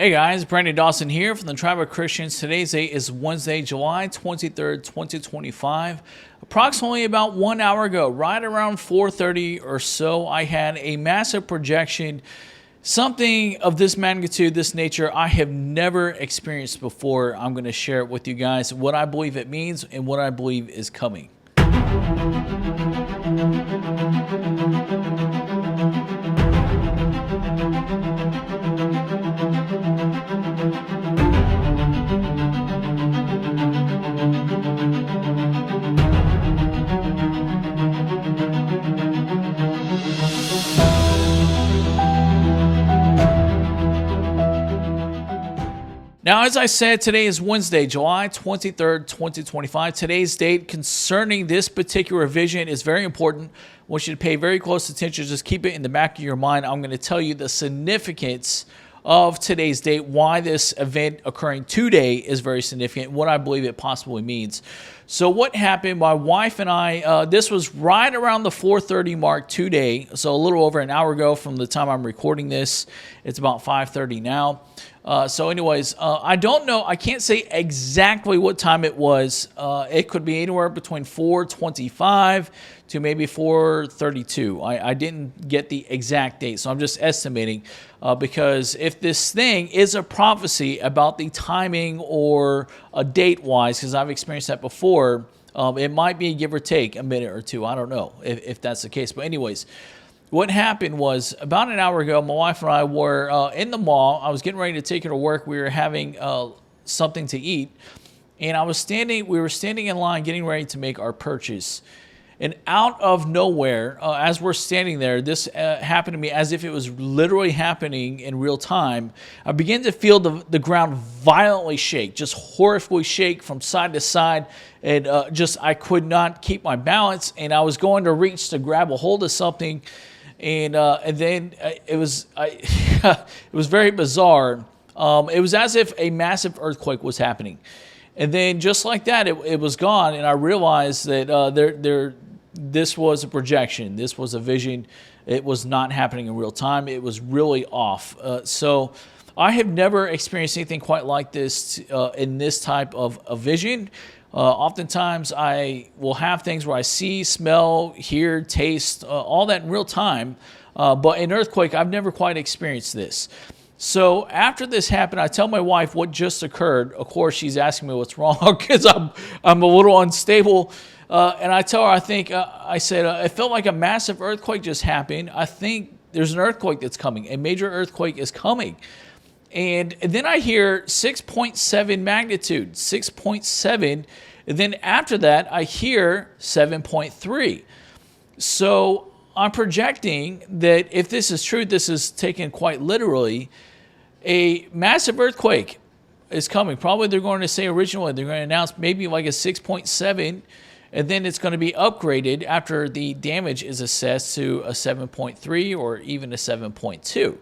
Hey guys, Brandon Dawson here from the Tribe of Christians. Today's date is Wednesday, July 23rd, 2025. Approximately about 1 hour ago, right around 4:30 or so, I had a massive projection. Something of this magnitude, this nature, I have never experienced before. I'm going to share it with you guys, what I believe it means and what I believe is coming. Now, as I said, today is Wednesday, July 23rd, 2025. Today's date concerning this particular vision is very important. I want you to pay very close attention. Just keep it in the back of your mind. I'm going to tell you the significance of today's date, why this event occurring today is very significant, what I believe it possibly means. So what happened, my wife and I, this was right around the 4:30 mark today, so a little over an hour ago from the time I'm recording this. It's about 5:30 now. So anyways, I don't know. I can't say exactly what time it was. It could be anywhere between 4:25 to maybe 4:32. I didn't get the exact date, so I'm just estimating because if this thing is a prophecy about the timing or a date-wise, because I've experienced that before, it might be give or take a minute or two. I don't know if that's the case. But anyways, what happened was about an hour ago, my wife and I were in the mall. I was getting ready to take her to work. We were having something to eat, and we were standing in line getting ready to make our purchase. And out of nowhere, as we're standing there, this happened to me as if it was literally happening in real time. I began to feel the ground violently shake, just horribly shake from side to side. And I could not keep my balance. And I was going to reach to grab a hold of something. And then it was very bizarre. It was as if a massive earthquake was happening. And then just like that, it was gone. And I realized that this was a projection. This was a vision. It was not happening in real time. It was really off. So I have never experienced anything quite like this in this type of a vision. Oftentimes I will have things where I see, smell, hear, taste, all that in real time. But in earthquake, I've never quite experienced this. So after this happened, I tell my wife what just occurred. Of course, she's asking me what's wrong because I'm a little unstable. And I tell her, I said, it felt like a massive earthquake just happened. I think there's an earthquake that's coming. A major earthquake is coming. And then I hear 6.7 magnitude, 6.7. And then after that, I hear 7.3. So I'm projecting that if this is true, this is taken quite literally. A massive earthquake is coming. Probably they're going to say originally, they're going to announce maybe like a 6.7. And then it's going to be upgraded after the damage is assessed to a 7.3 or even a 7.2.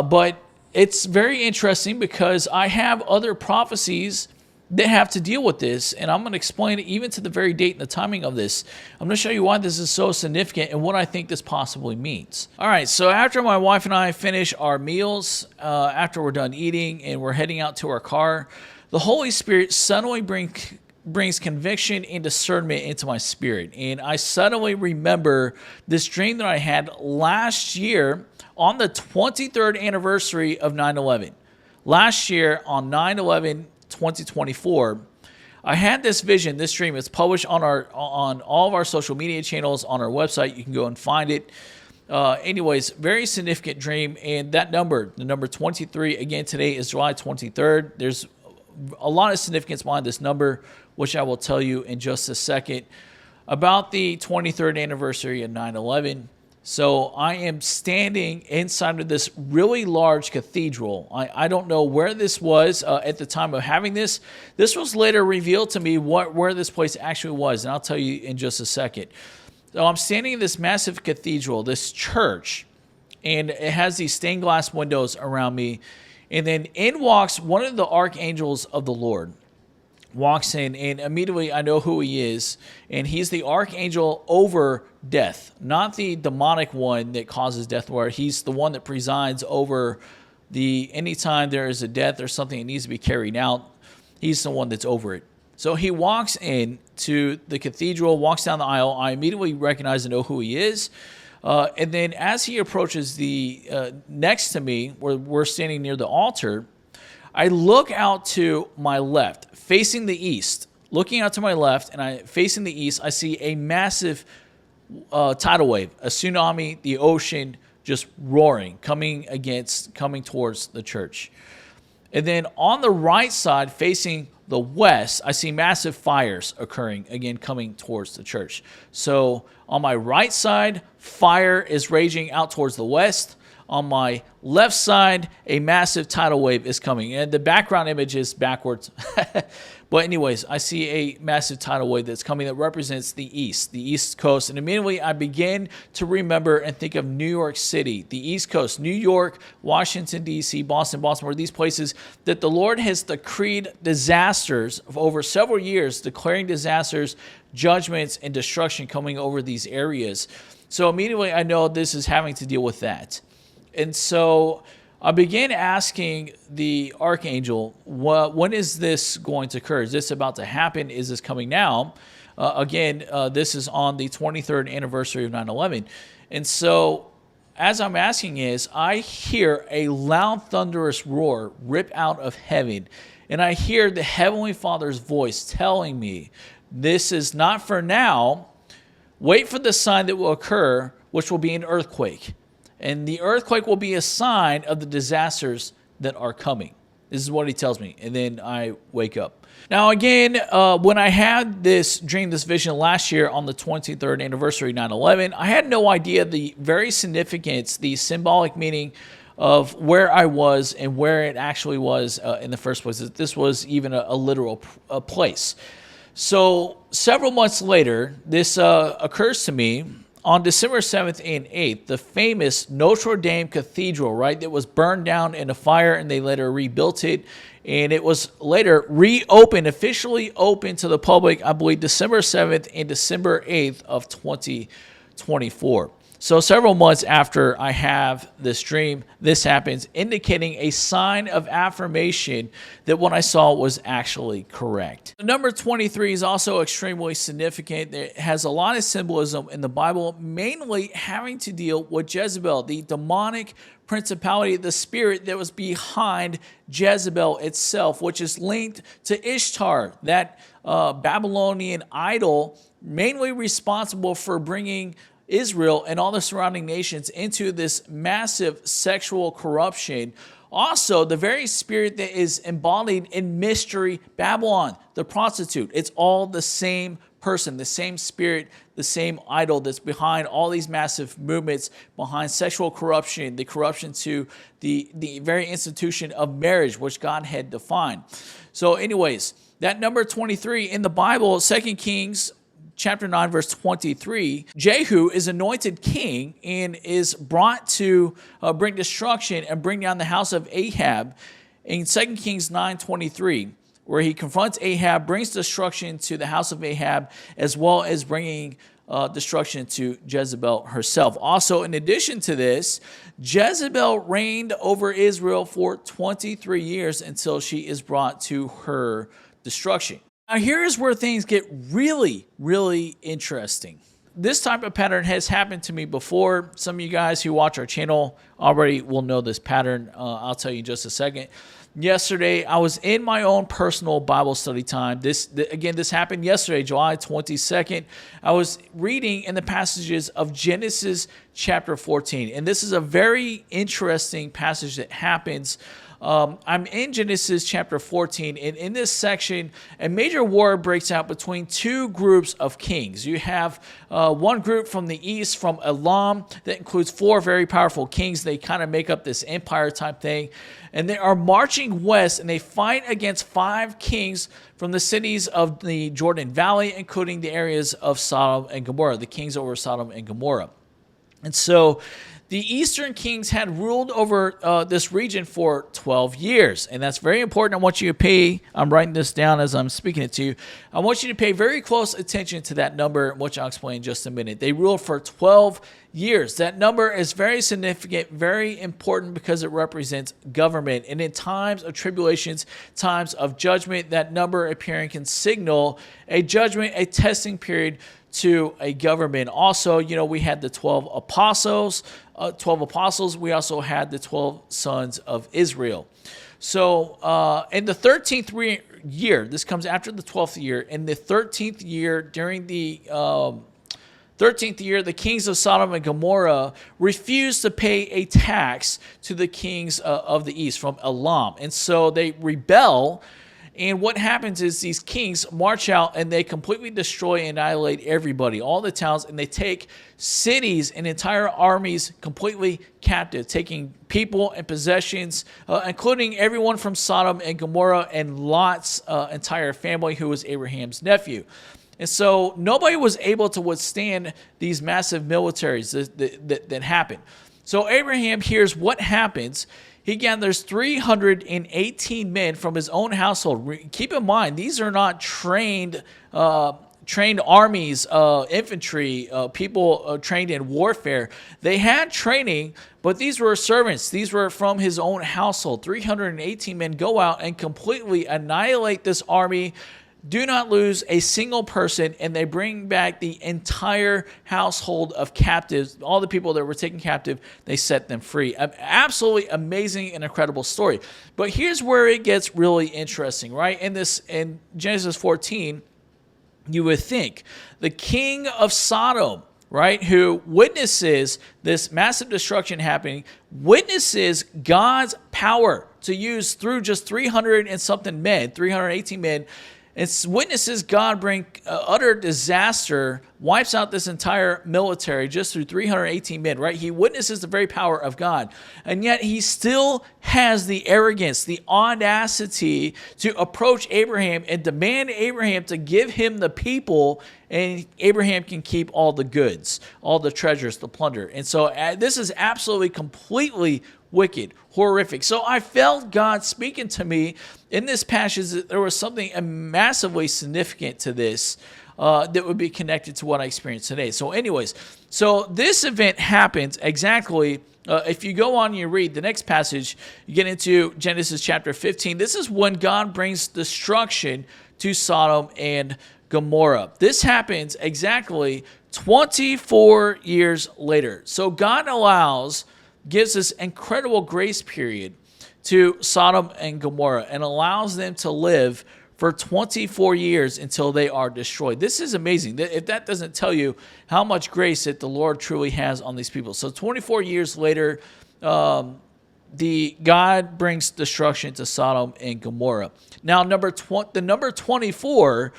But it's very interesting because I have other prophecies that have to deal with this, and I'm going to explain it even to the very date and the timing of this. I'm going to show you why this is so significant and what I think this possibly means. All right, so after my wife and I finish our meals, after we're done eating and we're heading out to our car, the Holy Spirit suddenly brings conviction and discernment into my spirit. And I suddenly remember this dream that I had last year on the 23rd anniversary of 9/11. Last year on 9/11, 2024, I had this vision, this dream. It's published on all of our social media channels, on our website. You can go and find it. Anyways, very significant dream. And that number, the number 23, again, today is July 23rd. There's a lot of significance behind this number, which I will tell you in just a second, about the 23rd anniversary of 9/11. So I am standing inside of this really large cathedral. I don't know where this was at the time of having this. This was later revealed to me where this place actually was, and I'll tell you in just a second. So I'm standing in this massive cathedral, this church, and it has these stained glass windows around me. And then in walks one of the archangels of the Lord. Walks in, and immediately I know who he is, and he's the archangel over death, not the demonic one that causes death, where he's the one that presides over anytime there is a death or something that needs to be carried out, he's the one that's over it. So he walks in to the cathedral, walks down the aisle. I immediately recognize and know who he is. And then as he approaches next to me, where we're standing near the altar, I look out to my left, facing the east. Looking out to my left, and facing the east, I see a massive tidal wave, a tsunami, the ocean just roaring, coming towards the church. And then on the right side, facing the west, I see massive fires occurring, again, coming towards the church. So on my right side, fire is raging out towards the west. On my left side, a massive tidal wave is coming. And the background image is backwards. But anyways, I see a massive tidal wave that's coming that represents the East Coast. And immediately I begin to remember and think of New York City, the East Coast, New York, Washington, D.C., Boston, Baltimore, these places that the Lord has decreed disasters over several years, declaring disasters, judgments, and destruction coming over these areas. So immediately I know this is having to deal with that. And so I began asking the archangel, when is this going to occur? Is this about to happen? Is this coming now? This is on the 23rd anniversary of 9/11. And so as I'm asking I hear a loud, thunderous roar rip out of heaven. And I hear the Heavenly Father's voice telling me, this is not for now. Wait for the sign that will occur, which will be an earthquake. And the earthquake will be a sign of the disasters that are coming. This is what he tells me. And then I wake up. Now, again, when I had this dream, this vision last year on the 23rd anniversary of 9/11, I had no idea the very significance, the symbolic meaning of where I was and where it actually was in the first place. That this was even a literal place. So several months later, this occurs to me. On December 7th and 8th, the famous Notre Dame Cathedral, right, that was burned down in a fire, and they later rebuilt it. And it was later reopened, officially opened to the public, I believe, December 7th and December 8th of 2024. So several months after I have this dream, this happens, indicating a sign of affirmation that what I saw was actually correct. The number 23 is also extremely significant. It has a lot of symbolism in the Bible, mainly having to deal with Jezebel, the demonic principality, the spirit that was behind Jezebel itself, which is linked to Ishtar, that Babylonian idol, mainly responsible for bringing Israel and all the surrounding nations into this massive sexual corruption. Also, the very spirit that is embodied in Mystery Babylon, the prostitute. It's all the same person, the same spirit, the same idol that's behind all these massive movements, behind sexual corruption, the corruption to the very institution of marriage, which God had defined. So anyways, that number 23 in the Bible, 2 Kings chapter 9, verse 23, Jehu is anointed king and is brought to bring destruction and bring down the house of Ahab in 2 Kings 9:23, where he confronts Ahab, brings destruction to the house of Ahab, as well as bringing destruction to Jezebel herself. Also, in addition to this, Jezebel reigned over Israel for 23 years until she is brought to her destruction. Now, here's where things get really, really interesting. This type of pattern has happened to me before. Some of you guys who watch our channel already will know this pattern. I'll tell you in just a second. Yesterday, I was in my own personal Bible study time. This happened yesterday, July 22nd. I was reading in the passages of Genesis chapter 14. And this is a very interesting passage that happens. I'm in Genesis chapter 14, and in this section, a major war breaks out between two groups of kings. You have one group from the east, from Elam, that includes 4 very powerful kings. They kind of make up this empire type thing, and they are marching west, and they fight against 5 kings from the cities of the Jordan Valley, including the areas of Sodom and Gomorrah, the kings over Sodom and Gomorrah. And so the Eastern kings had ruled over this region for 12 years. And that's very important. I want you to pay, I'm writing this down as I'm speaking it to you. I want you to pay very close attention to that number, which I'll explain in just a minute. They ruled for 12 years. That number is very significant, very important because it represents government. And in times of tribulations, times of judgment, that number appearing can signal a judgment, a testing period to a government. Also, we had the 12 apostles. We also had the 12 sons of Israel. So in the 13th year, this comes after the 12th year, in the 13th year, during the 13th year, the kings of Sodom and Gomorrah refused to pay a tax to the kings of the east from Elam. And so they rebel. And what happens is these kings march out and they completely destroy and annihilate everybody, all the towns, and they take cities and entire armies completely captive, taking people and possessions, including everyone from Sodom and Gomorrah and Lot's entire family, who was Abraham's nephew. And so nobody was able to withstand these massive militaries that happened. So Abraham hears what happens. He gathers 318 men from his own household. Keep in mind, these are not trained armies, infantry, people trained in warfare. They had training, but these were servants. These were from his own household. 318 men go out and completely annihilate this army, do not lose a single person, and they bring back the entire household of captives. All the people that were taken captive, they set them free. Absolutely amazing and incredible story. But here's where it gets really interesting, right? In Genesis 14, you would think the king of Sodom, right, who witnesses this massive destruction happening, witnesses God's power to use through just 300 and something men, 318 men, it witnesses God bring utter disaster, wipes out this entire military just through 318 men, right? He witnesses the very power of God. And yet he still has the arrogance, the audacity to approach Abraham and demand Abraham to give him the people, and Abraham can keep all the goods, all the treasures, the plunder. And so this is absolutely completely wicked, horrific. So I felt God speaking to me in this passage that there was something massively significant to this that would be connected to what I experienced today. So anyways, so this event happens exactly, if you go on and you read the next passage, you get into Genesis chapter 15. This is when God brings destruction to Sodom and Gomorrah. This happens exactly 24 years later. So God gives this incredible grace period to Sodom and Gomorrah and allows them to live for 24 years until they are destroyed. This is amazing. If that doesn't tell you how much grace that the Lord truly has on these people. So 24 years later, God brings destruction to Sodom and Gomorrah. Now, the number 24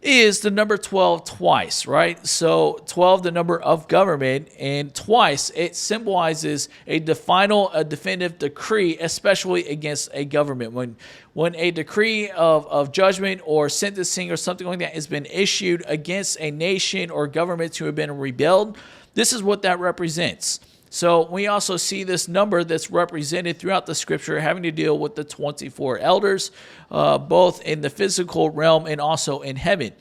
is the number 12 twice, right? So 12, the number of government, and twice it symbolizes a definitive decree, especially against a government. When a decree of judgment or sentencing or something like that has been issued against a nation or government who have been rebelled, this is what that represents. So we also see this number that's represented throughout the scripture having to deal with the 24 elders, both in the physical realm and also in heaven.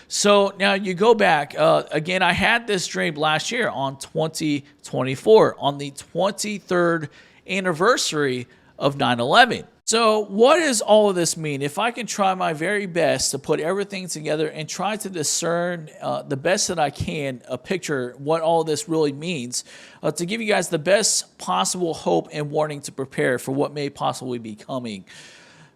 So now you go back. Again, I had this dream last year on 2024, on the 23rd anniversary of 9/11. So what does all of this mean? If I can try my very best to put everything together and try to discern the best that I can, a picture what all this really means, to give you guys the best possible hope and warning to prepare for what may possibly be coming.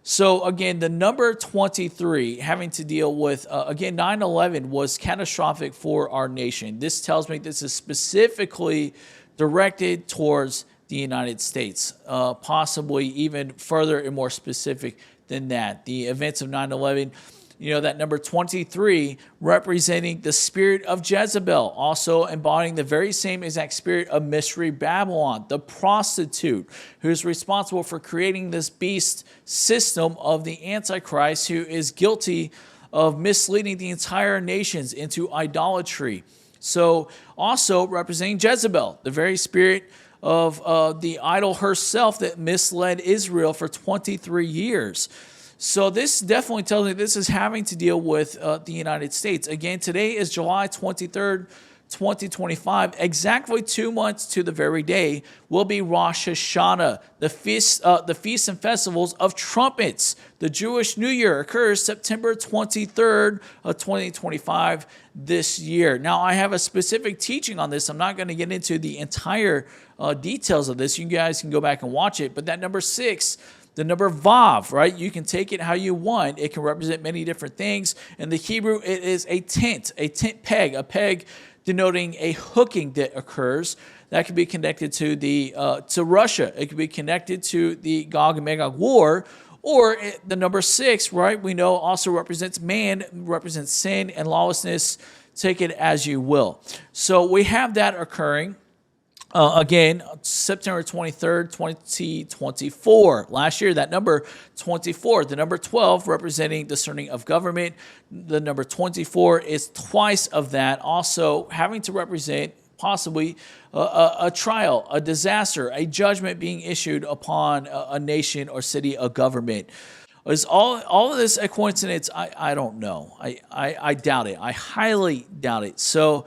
So again, the number 23 having to deal with, again, 9/11 was catastrophic for our nation. This tells me this is specifically directed towards the United States, possibly even further and more specific than that. The events of 9/11, that number 23 representing the spirit of Jezebel, also embodying the very same exact spirit of Mystery Babylon, the prostitute, who's responsible for creating this beast system of the Antichrist, who is guilty of misleading the entire nations into idolatry. So also representing Jezebel, the very spirit of the idol herself that misled Israel for 23 years. So this definitely tells me this is having to deal with the United States. Again, today is July 23rd, 2025. Exactly 2 months to the very day will be Rosh Hashanah, the feasts and festivals of Trumpets. The Jewish New Year occurs September 23rd of 2025 this year. Now, I have a specific teaching on this. I'm not going to get into the entire details of this. You guys can go back and watch it. But that number 6, the number Vav, right? You can take it how you want. It can represent many different things. In the Hebrew, it is a tent peg, a peg denoting a hooking that occurs. That could be connected to Russia. It could be connected to the Gog and Magog war. Or the number 6, right? We know also represents man, represents sin and lawlessness. Take it as you will. So we have that occurring. Again, September 23rd, 2024. Last year, that number 24. The number 12 representing discerning of government. The number 24 is twice of that, also having to represent possibly a trial, a disaster, a judgment being issued upon a nation or city, a government. Is all of this a coincidence? I don't know. I doubt it. I highly doubt it. So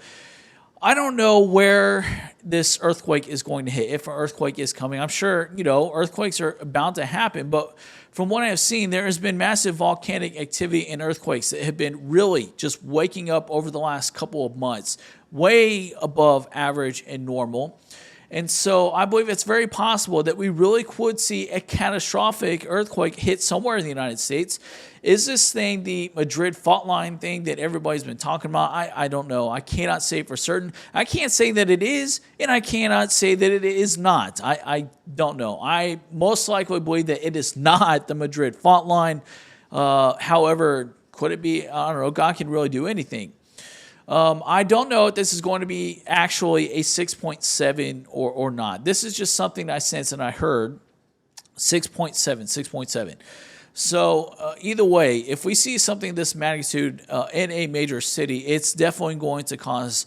I don't know where this earthquake is going to hit, if an earthquake is coming. I'm sure, earthquakes are bound to happen, but from what I have seen, there has been massive volcanic activity and earthquakes that have been really just waking up over the last couple of months, way above average and normal. And so I believe it's very possible that we really could see a catastrophic earthquake hit somewhere in the United States. Is this thing the Madrid fault line thing that everybody's been talking about? I don't know. I cannot say for certain. I can't say that it is, and I cannot say that it is not. I don't know. I most likely believe that it is not the Madrid fault line. However, could it be? I don't know. God can really do anything. I don't know if this is going to be actually a 6.7 or not. This is just something I sensed and I heard. 6.7. So either way, if we see something this magnitude in a major city, it's definitely going to cause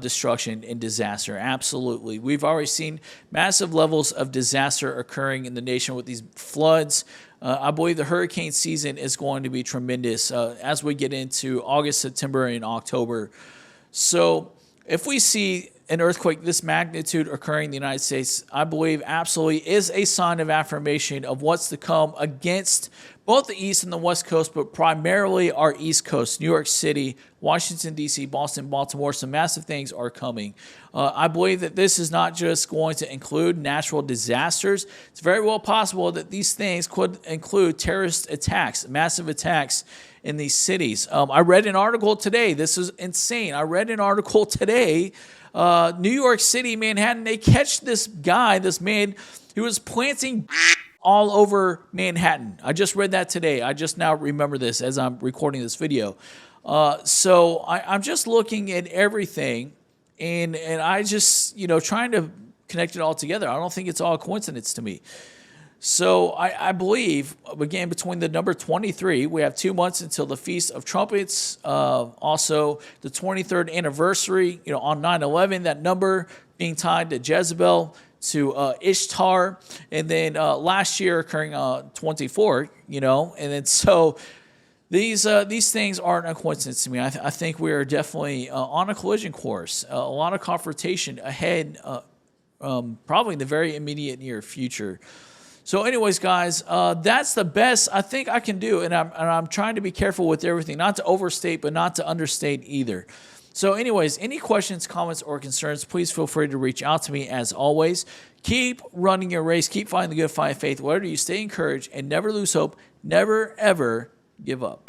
destruction and disaster. Absolutely. We've already seen massive levels of disaster occurring in the nation with these floods. I believe the hurricane season is going to be tremendous as we get into August, September, and October. So if we see an earthquake this magnitude occurring in the United States, I believe absolutely is a sign of affirmation of what's to come against both the East and the West Coast, but primarily our East Coast, New York City, Washington, D.C., Boston, Baltimore. Some massive things are coming. I believe that this is not just going to include natural disasters. It's very well possible that these things could include terrorist attacks, massive attacks in these cities. I read an article today. This is insane. I read an article today. New York City, Manhattan, they catch this guy, this man who was planting all over Manhattan. I just read that today. I just now remember this as I'm recording this video. So I'm just looking at everything and I just, trying to connect it all together. I don't think it's all a coincidence to me. So I believe, again, between the number 23, we have 2 months until the Feast of Trumpets, also the 23rd anniversary, on 9/11, that number being tied to Jezebel, to Ishtar, and then last year occurring 24, and then so these things aren't a coincidence to me. I think we are definitely on a collision course, a lot of confrontation ahead, probably in the very immediate near future. So anyways, guys, that's the best I think I can do, and I'm trying to be careful with everything, not to overstate, but not to understate either. So anyways, any questions, comments, or concerns, please feel free to reach out to me as always. Keep running your race. Keep fighting the good fight of faith. Whatever you, stay encouraged and never lose hope. Never, ever give up.